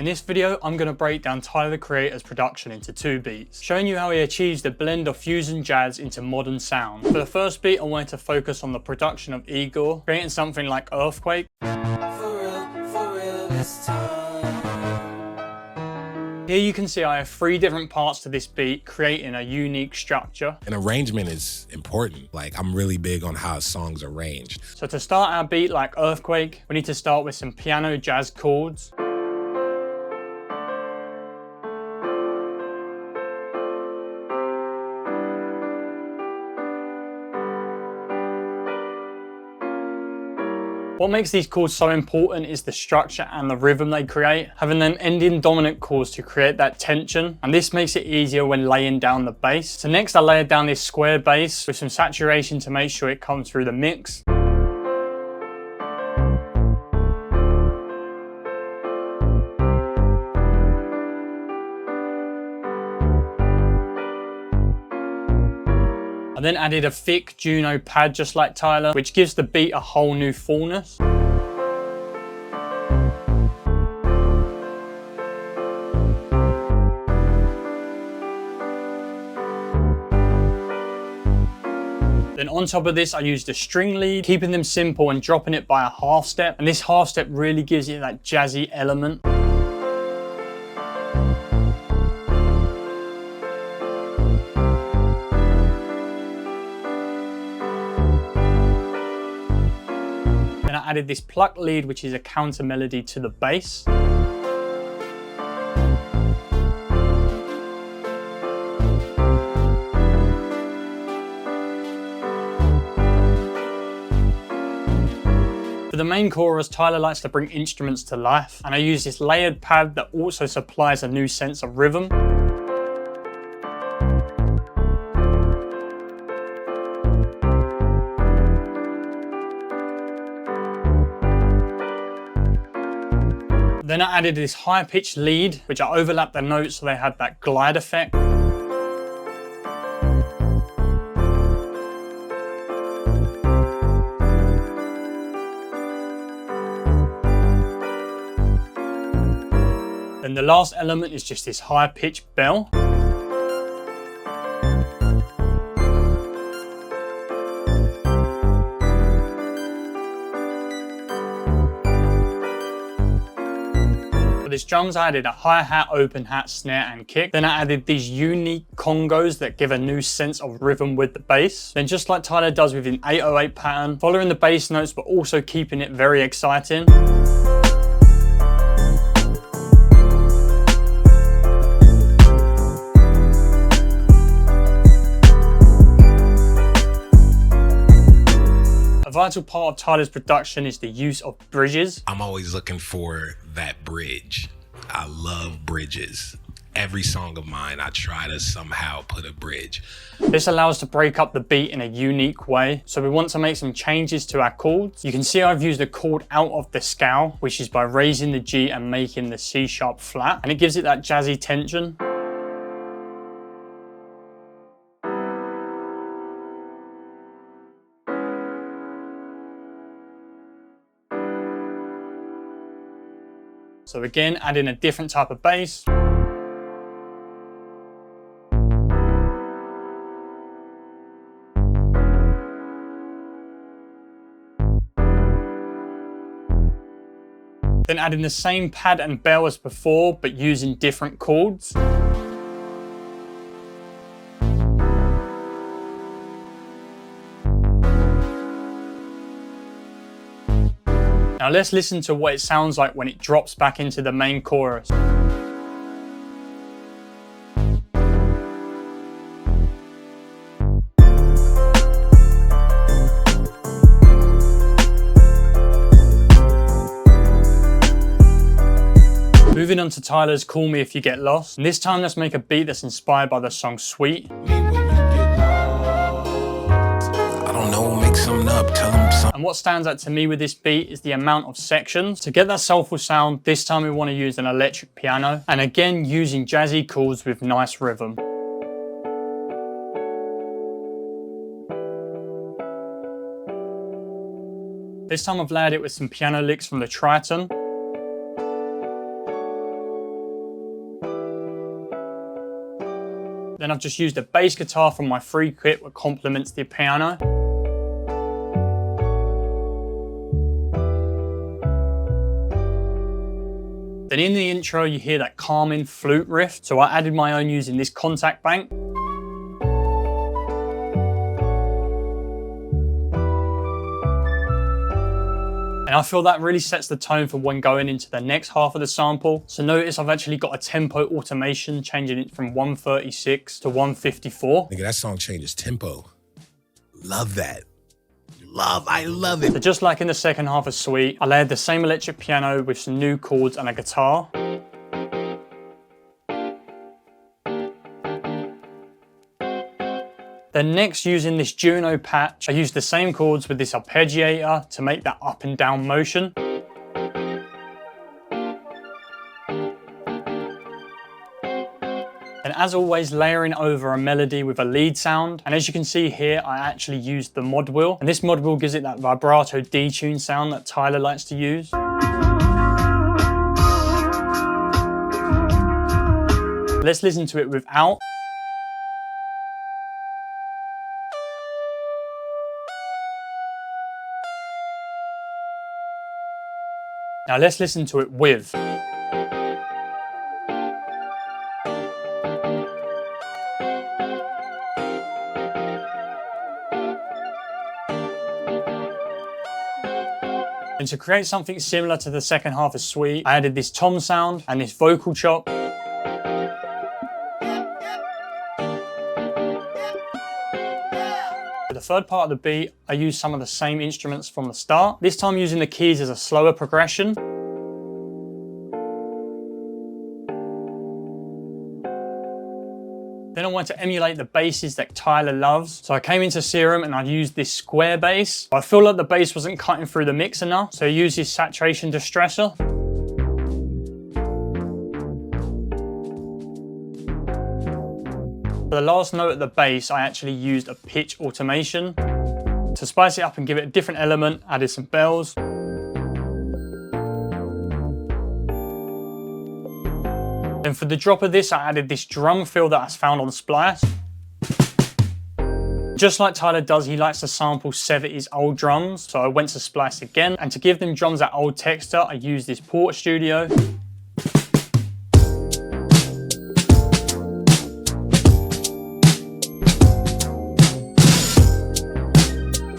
In this video, I'm going to break down Tyler the Creator's production into 2 beats, showing you how he achieves the blend of fusion jazz into modern sound. For the first beat, I wanted to focus on the production of Igor, creating something like Earthquake. For real this time. Here you can see I have 3 different parts to this beat, creating a unique structure. An arrangement is important. Like, I'm really big on how a song's arranged. So to start our beat like Earthquake, we need to start with some piano jazz chords. What makes these chords so important is the structure and the rhythm they create, having them ending dominant chords to create that tension, and this makes it easier when laying down the bass. So next I layered down this square bass with some saturation to make sure it comes through the mix. I then added a thick Juno pad just like Tyler, which gives the beat a whole new fullness. Then on top of this, I used a string lead, keeping them simple and dropping it by a half step. And this half step really gives it that jazzy element. I added this pluck lead, which is a counter melody to the bass. For the main chorus, Tyler likes to bring instruments to life, and I use this layered pad that also supplies a new sense of rhythm. Then I added this high-pitched lead, which I overlapped the notes so they had that glide effect. Then the last element is just this high-pitched bell. For this drums, I added a hi-hat, open hat, snare and kick. Then I added these unique congos that give a new sense of rhythm with the bass. Then just like Tyler does with an 808 pattern, following the bass notes but also keeping it very exciting. A vital part of Tyler's production is the use of bridges. I'm always looking for that bridge. I love bridges. Every song of mine, I try to somehow put a bridge. This allows us to break up the beat in a unique way. So we want to make some changes to our chords. You can see I've used a chord out of the scale, which is by raising the G and making the C sharp flat. And it gives it that jazzy tension. So again, adding a different type of bass. Then adding the same pad and bell as before, but using different chords. Now let's listen to what it sounds like when it drops back into the main chorus. Moving on to Tyler's Call Me If You Get Lost. And this time let's make a beat that's inspired by the song Sweet. Make something up, tell them something. And what stands out to me with this beat is the amount of sections. To get that soulful sound, this time we want to use an electric piano, and again using jazzy chords with nice rhythm. This time I've layered it with some piano licks from the Triton. Then I've just used a bass guitar from my free kit that complements the piano. Then in the intro, you hear that calming flute riff. So I added my own using this contact bank. And I feel that really sets the tone for when going into the next half of the sample. So notice I've actually got a tempo automation, changing it from 136 to 154. Nigga, that song changes tempo. Love that. I love it. So just like in the second half of Sweet, I layered the same electric piano with some new chords and a guitar. Then next, using this Juno patch, I used the same chords with this arpeggiator to make that up and down motion. And as always, layering over a melody with a lead sound. And as you can see here, I actually used the mod wheel. And this mod wheel gives it that vibrato detune sound that Tyler likes to use. Let's listen to it without. Now let's listen to it with. And to create something similar to the second half of Sweet, I added this tom sound and this vocal chop. For the third part of the beat, I used some of the same instruments from the start, this time using the keys as a slower progression. Then I wanted to emulate the basses that Tyler loves. So I came into Serum and I used this square bass. I feel like the bass wasn't cutting through the mix enough, so I used this saturation distressor. For the last note of the bass, I actually used a pitch automation. To spice it up and give it a different element, added some bells. Then for the drop of this, I added this drum fill that I found on Splice. Just like Tyler does, he likes to sample 70s old drums, so I went to Splice again, and to give them drums that old texture, I used this Porta Studio.